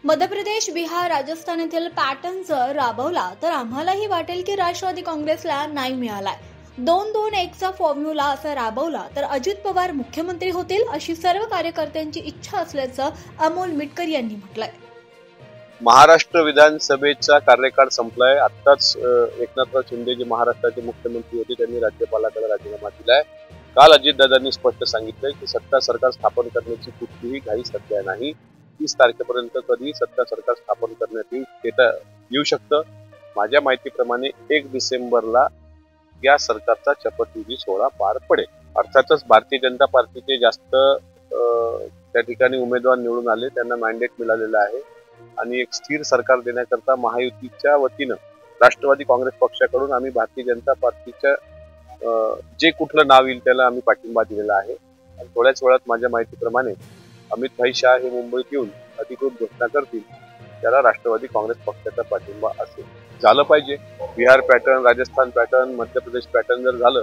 मध्य प्रदेश, बिहार, राजस्थान येथील पॅटर्न जर राबवला तर आम्हालाही वाटेल की राष्ट्रवादी काँग्रेसला नाही मिळालाय. 2-2-1चा फॉर्म्युला असा राबवला तर अजित पवार मुख्यमंत्री होतील अशी सर्व कार्यकर्त्यांची इच्छा असल्याचं अमोल मिटकर यांनी म्हटलंय. महाराष्ट्र विधानसभेचा कार्यकाळ संपलाय. आत्ताच एकनाथराव शिंदे जे महाराष्ट्राचे मुख्यमंत्री होते त्यांनी राज्यपालाकडे राजीनामा दिलाय. काल अजितदादांनी स्पष्ट सांगितलंय की सत्ता सरकार स्थापन करण्याची कुठलीही घाई सध्या नाही. 30 तारखेपर्यंत कधी सत्ता सरकार स्थापन करण्यात येऊ शकतं. माझ्या माहितीप्रमाणे 1 डिसेंबरला या सरकारचा शपथविधी सोहळा पार पडेल. अर्थातच भारतीय जनता पार्टीचे जास्त त्या ठिकाणी उमेदवार निवडून आले, त्यांना मॅन्डेट मिळालेलं आहे आणि एक स्थिर सरकार देण्याकरता महायुतीच्या वतीनं राष्ट्रवादी काँग्रेस पक्षाकडून आम्ही भारतीय जनता पार्टीच्या जे कुठलं नाव येईल त्याला आम्ही पाठिंबा दिलेला आहे. आणि थोड्याच वेळात माझ्या माहितीप्रमाणे अमित भाई शाह हे मुंबईत येऊन अधिकृत घोषणा करतील, त्याला राष्ट्रवादी काँग्रेस पक्षाचा पाठिंबा असेल. झालं पाहिजे. Bihar pattern, Rajasthan pattern, Madhya Pradesh pattern जर झालं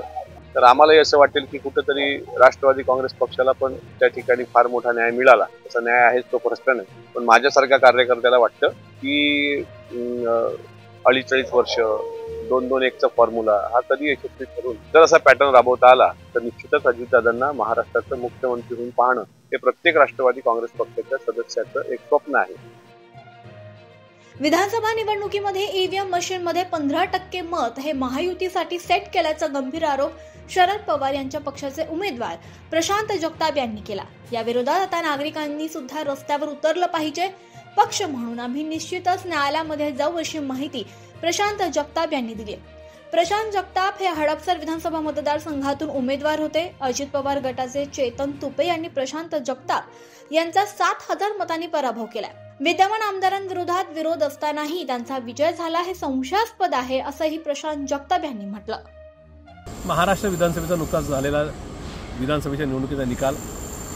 तर आम्हालाही असं वाटेल की कुठेतरी राष्ट्रवादी काँग्रेस पक्षाला पण त्या ठिकाणी फार मोठा न्याय मिळाला. तसा न्याय आहेच तो प्रश्न नाही, पण माझ्यासारख्या कार्यकर्त्याला वाटतं की 48 वर्ष 2-2-1चा फॉर्म्युला हा कधी यशस्वी ठरून जर असा पॅटर्न राबवता आला तर निश्चितच अजितदादांना महाराष्ट्राचं मुख्यमंत्री म्हणून पाहणं हे प्रत्येक राष्ट्रवादी काँग्रेस पक्षाच्या सदस्याचं एक स्वप्न आहे. विधानसभा निवडणुकीमध्ये ईव्हीएम मशीनमध्ये 15% मत हे महायुतीसाठी सेट केल्याचा गंभीर आरोप शरद पवार यांच्या पक्षाचे उमेदवार प्रशांत जगताप यांनी केला. या विरोधात आता नागरिकांनी सुद्धा रस्त्यावर उतरलं पाहिजे. पक्ष म्हणून आम्ही निश्चितच न्यायालयामध्ये जाऊ अशी माहिती प्रशांत जगताप यांनी दिली. प्रशांत जगताप हे हडपसर विधानसभा मतदारसंघातून उमेदवार होते. अजित पवार गटाचे चेतन तुपे यांनी प्रशांत जगताप यांचा 7,000 मतांनी पराभव केला. विद्यमान आमदारांविरोधात विरोध असतानाही त्यांचा विजय झाला हे संशयास्पद आहे असंही प्रशांत जगताप यांनी म्हटलं. महाराष्ट्र विधानसभेचा नुकताच झालेला विधानसभेच्या निवडणुकीचा निकाल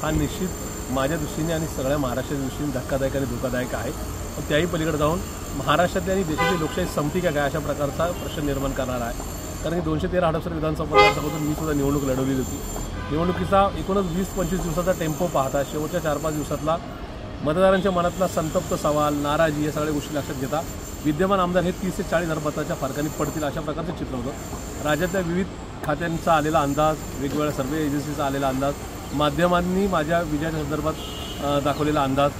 हा निश्चित माझ्या दृष्टीने आणि सगळ्या महाराष्ट्राच्या दृष्टीने धक्कादायक आणि धोकादायक आहे. पण त्याही पलीकडे जाऊन महाराष्ट्रातली आणि देशाची लोकशाही संपती का काय अशा प्रकारचा प्रश्न निर्माण करणारा आहे. कारण की 213 हडपसर विधानसभा मतदारसंघातून मी सुद्धा निवडणूक लढवलेली होती. निवडणुकीचा एकूणच 20-25 दिवसाचा टेम्पो पाहता शेवटच्या 4-5 दिवसातला मतदारांच्या मनातला संतप्त सवाल, नाराजी या सगळ्या गोष्टी लक्षात घेता विद्यमान आमदार हे 30 ते 40 मताच्या फरकाने पडतील अशा प्रकारचं चित्र होतं. राज्यातल्या विविध खात्यांचा आलेला अंदाज, वेगवेगळ्या सर्वे एजन्सीचा आलेला अंदाज, माध्यमांनी माझ्या विजयाच्या संदर्भात दाखवलेला अंदाज,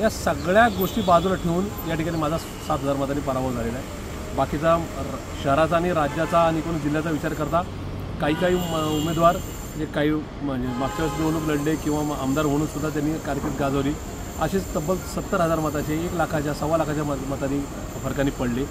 या सगळ्या गोष्टी बाजूला ठेवून या ठिकाणी माझा 7,000 मतांनी पराभव झालेला आहे. बाकीचा शहराचा आणि राज्याचा आणि एकूण जिल्ह्याचा विचार करता काही उमेदवार जे काही म्हणजे मागच्या वेळेस निवडणूक लढले किंवा आमदार म्हणून सुद्धा त्यांनी कारकीर्द गाजवली, असेच तब्बल 70,000 मताचे 1 लाखाच्या 1.25 लाखाच्या मतांनी फरकाने पडले.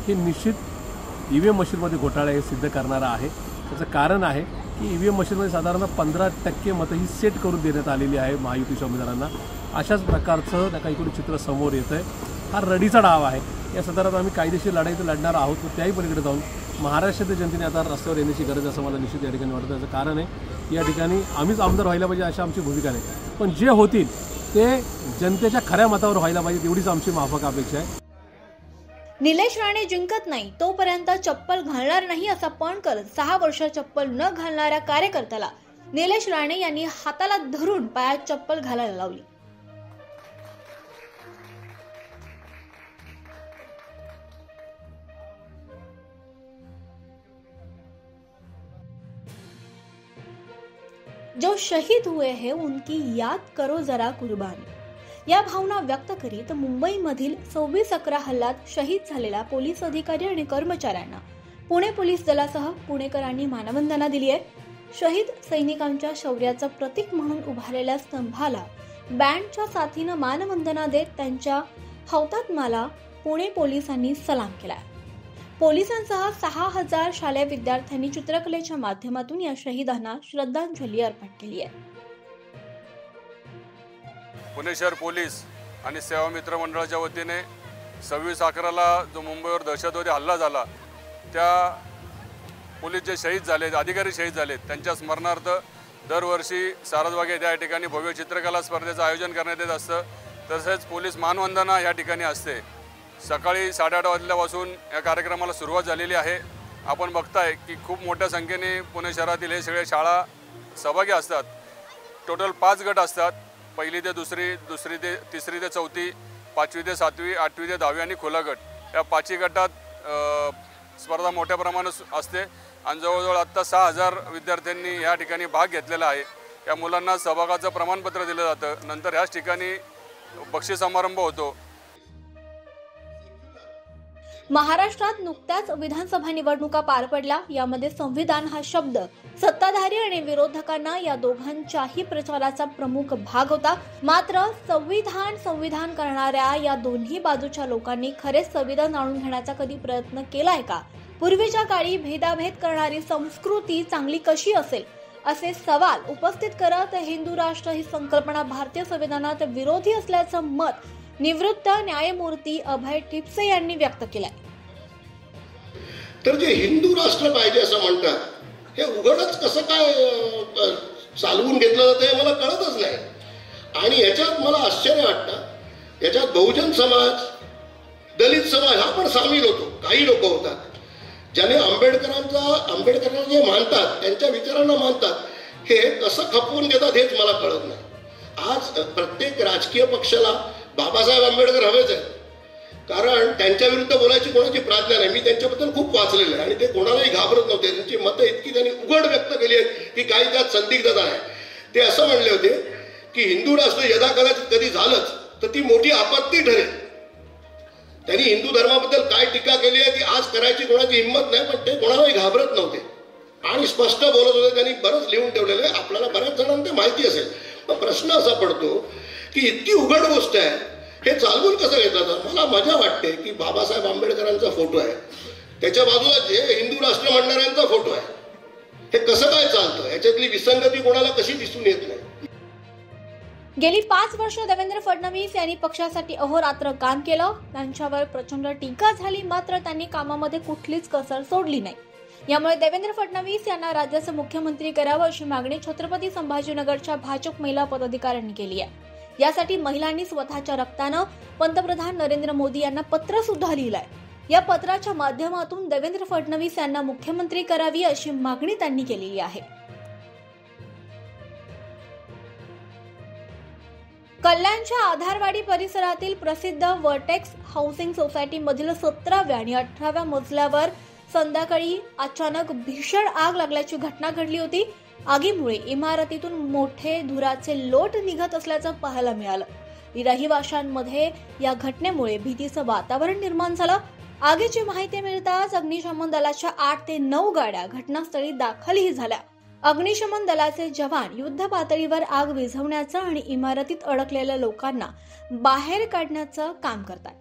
हे निश्चित ईव्हीएम मशीनमध्ये घोटाळा हे सिद्ध करणारं आहे. त्याचं कारण आहे की ईव्हीएम मशीनमध्ये साधारण 15% मतं ही सेट करून देण्यात आलेली आहे महायुतीच्या उमेदवारांना. अशाच प्रकारचं त्या काही चित्र समोर येतं आहे. हा रडीचा डाव आहे. या संदर्भात आम्ही कायदेशीर लढाई तर लढणार आहोत, पण त्याही पलीकडे जाऊन महाराष्ट्रातील जनतेने आता रस्त्यावर येण्याची गरज असं मला निश्चित या ठिकाणी वाटतं. त्याचं कारण आहे या ठिकाणी आम्हीच आमदार व्हायला पाहिजे अशी आमची भूमिका नाही, पण जे होतील ते जनतेच्या खऱ्या मतावर व्हायला पाहिजे एवढीच आमची माफक अपेक्षा आहे. निलेश राणे जिंकत नाही तोपर्यंत चप्पल घालणार नाही असा पण करत 6 वर्ष चप्पल न घालणाऱ्या कार्यकर्त्याला निलेश राणे यांनी हाताला धरून पायात चप्पल घालायला लावली. जो शहीद हुए हैं उनकी याद करो जरा कुर्बानी, या भावना व्यक्त करीत मुंबईमधील 26/11 हल्ल्यात शहीद झालेल्या पोलीस अधिकारी आणि कर्मचाऱ्यांना पुणे पोलीस दलासह पुणेकरांनी मानवंदना दिली आहे. शहीद सैनिकांच्या शौर्याचं प्रतीक म्हणून उभारलेल्या स्तंभाला बँडच्या साथीनं मानवंदना देत त्यांच्या हौतात्म्याला पुणे पोलिसांनी सलाम केला. पोलिसांसह 6,000 शालेय विद्यार्थ्यांनी चित्रकलेच्या माध्यमातून या शहीदांना श्रद्धांजली अर्पण केली आहे. पुणे शहर पोलीस आणि सेवा मित्र मंडळाच्या वतीने 26/11ला जो मुंबईवर दहशतवादी हल्ला झाला त्या पोलीस जे शहीद झाले, अधिकारी शहीद झाले, त्यांच्या स्मरणार्थ दरवर्षी सारसबाग येथे या ठिकाणी भव्य चित्रकला स्पर्धेचं आयोजन करण्यात येत असतं. तसेच पोलीस मानवंदना या ठिकाणी असते. सकाळी 8:30 वाजल्यापासून या कार्यक्रमाला सुरुवात झालेली आहे. आपण बघताय की खूप मोठ्या संख्येने पुणे शहरातील हे सगळे शाळा सहभागी असतात. टोटल 5 गट असतात. पहिली ते दुसरी, दुसरी ते तिसरी ते चौथी 5वी ते 7वी, 8वी ते 10वी आणि खुला गट या 5ही गटात स्पर्धा मोठ्या प्रमाणात असते आणि जवळजवळ आत्ता 6000 विद्यार्थ्यांनी या ठिकाणी भाग घेतलेला आहे। या मुलांना सहभागाचं प्रमाणपत्र दिलं जातं। नंतर ह्याच ठिकाणी बक्षीस समारंभ होतो। महाराष्ट्रात नुकत्याच विधानसभा निवडणुका पार पडल्या। यामध्ये संविधान हा शब्द सत्ताधारी आणि विरोधकांना या दोघांच्याही प्रचाराचा प्रमुख भाग होता। मात्र संविधान करणाऱ्या या दोन्ही बाजूच्या लोकांनी खरेच संविधान जाणून घेण्याचा कधी प्रयत्न केलाय का? पूर्वीच्या काळी भेदाभेद करणारी संस्कृती चांगली कशी असेल असे सवाल उपस्थित करत हिंदू राष्ट्र ही संकल्पना भारतीय संविधानात विरोधी असल्याचं मत निवृत्त न्यायमूर्ती अभय टिपसे यांनी व्यक्त केलंय। तर जे हिंदू राष्ट्र पाहिजे असं म्हणतात हे उघडच कसं काय चालवून घेतलं जातं हे मला कळतच नाही। आणि याच्यात मला आश्चर्य वाटतं, याच्यात बहुजन समाज, दलित समाज हा पण सामील होतो। काही लोक होतात ज्याने आंबेडकरांना जे मानतात, त्यांच्या विचारांना मानतात, हे कसं खपवून घेतात हेच मला कळत नाही। आज प्रत्येक राजकीय पक्षाला बाबासाहेब आंबेडकर हवेच आहेत, कारण त्यांच्या विरुद्ध बोलायची कोणाची प्राज्ञा नाही। मी त्यांच्याबद्दल खूप वाचलेलं आहे आणि ते कोणालाही घाबरत नव्हते। त्यांची मतं इतकी त्यांनी उघड व्यक्त केली आहेत की काही त्यात संदिग्धता आहे। ते असं म्हणले होते की हिंदू राष्ट्र यदा कदाचित कधी झालंच तर ती मोठी आपत्ती ठरेल। त्यांनी हिंदू धर्माबद्दल काय टीका केली आहे ती आज करायची कोणाची हिंमत नाही, पण ते कोणालाही घाबरत नव्हते आणि स्पष्ट बोलत होते। त्यांनी बरंच लिहून ठेवलेलं आहे, आपल्याला बऱ्याच जणांना ते माहिती असेल। पण प्रश्न असा पडतो की इतकी उघड गोष्ट आहे, हे चालवून कसं घेतलं? मला मजा वाटते की बाबासाहेब आंबेडकरांचा फोटो आहे, त्याच्या बाजूला जे हिंदू राष्ट्र म्हणणाऱ्यांचा फोटो आहे, हे कसं काय चालतं? याच्यातली विसंगती कोणाला कशी दिसून येत नाही? गेली 5 वर्ष देवेंद्र फडणवीस यांनी पक्षासाठी अहोरात्र काम केलं। त्यांच्यावर प्रचंड टीका झाली, मात्र त्यांनी कामामध्ये कुठलीच कसर सोडली नाही। यामुळे देवेंद्र फडणवीस यांना राज्याचे मुख्यमंत्री करावं अशी मागणी छत्रपती संभाजीनगरच्या भाजप महिला पदाधिकाऱ्यांनी केली आहे। यासाठी महिलांनी स्वतःच्या रक्तानं पंतप्रधान नरेंद्र मोदी यांना पत्र सुद्धा लिहिलंय। या पत्राच्या माध्यमातून देवेंद्र फडणवीस यांना मुख्यमंत्री करावी अशी मागणी त्यांनी केलेली आहे। कल्याणच्या आधारवाडी परिसरातील प्रसिद्ध वर्टेक्स हाऊसिंग सोसायटी मधील 17व्या आणि 18व्या मजल्यावर संध्याकाळी अचानक भीषण आग लागल्याची घटना घडली होती। आगीमुळे इमारतीतून मोठे धुराचे लोट निघत असल्याचं पाहायला मिळालं। रहिवाशांमध्ये या घटनेमुळे भीतीचं वातावरण निर्माण झालं। आगीची माहिती मिळताच अग्निशमन दलाच्या 8 ते 9 गाड्या घटनास्थळी दाखलही झाल्या। अग्निशमन दलाचे जवान युद्ध पातळीवर आग विझवण्याचं आणि इमारतीत अडकलेल्या लोकांना बाहेर काढण्याचं काम करतात।